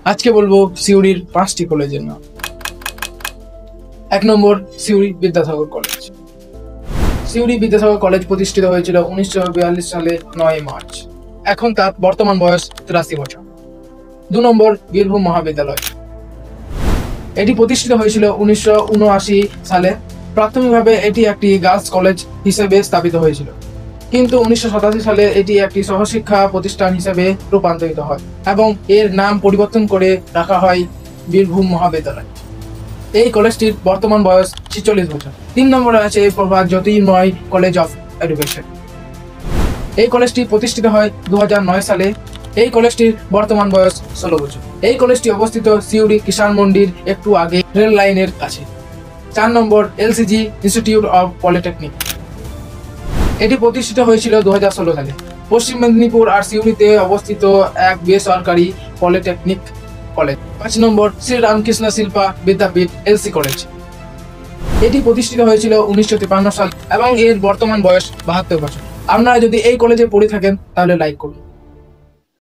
আজকে বলবো সিউড়ির 5টি কলেজের নাম। 1 নম্বর, সিউড়ি বিদ্যাসাগর কলেজ। সিউড়ি বিদ্যাসাগর কলেজ প্রতিষ্ঠিত হয়েছিল 1942 সালে 9 মার্চ। এখন তার বর্তমান বয়স 83 বছর। 2 নম্বর, বীরভূম মহাবিদ্যালয়। এটি প্রতিষ্ঠিত হয়েছিল 1979 সালে। প্রাথমিকভাবে এটি একটি গার্লস কলেজ হিসেবে স্থাপিত হয়েছিল, কিন্তু 1987 সালে এটি একটি সহশিক্ষা প্রতিষ্ঠান হিসেবে রূপান্তরিত হয় এবং এর নাম পরিবর্তন করে রাখা হয় বীরভূম মহাবিদ্যালয়। এই কলেজটির বর্তমান বয়স 46 বছর। 3 নম্বরে আছে প্রভাত জ্যোতির্ময় কলেজ অফ এডুকেশন। এই কলেজটি প্রতিষ্ঠিত হয় 2009 সালে। এই কলেজটির বর্তমান বয়স 16 বছর। এই কলেজটি অবস্থিত সিউড়ি কিষাণ মন্ডির একটু আগে রেল লাইনের কাছে। 4 নম্বর, এলসিজি ইনস্টিটিউট অফ পলিটেকনিক। এটি প্রতিষ্ঠিত হয়েছিল 2016 সালে। পশ্চিম মেদিনীপুর আর সিউড়িতে অবস্থিত এক বেসরকারি পলিটেকনিক কলেজ। 5 নম্বর, শ্রী রামকৃষ্ণ শিল্পা বিদ্যাপীঠ এলসি কলেজ। এটি প্রতিষ্ঠিত হয়েছিল 1953 সালে এবং এর বর্তমান বয়স 72 বছর। আপনারা যদি এই কলেজে পড়ে থাকেন তাহলে লাইক করুন।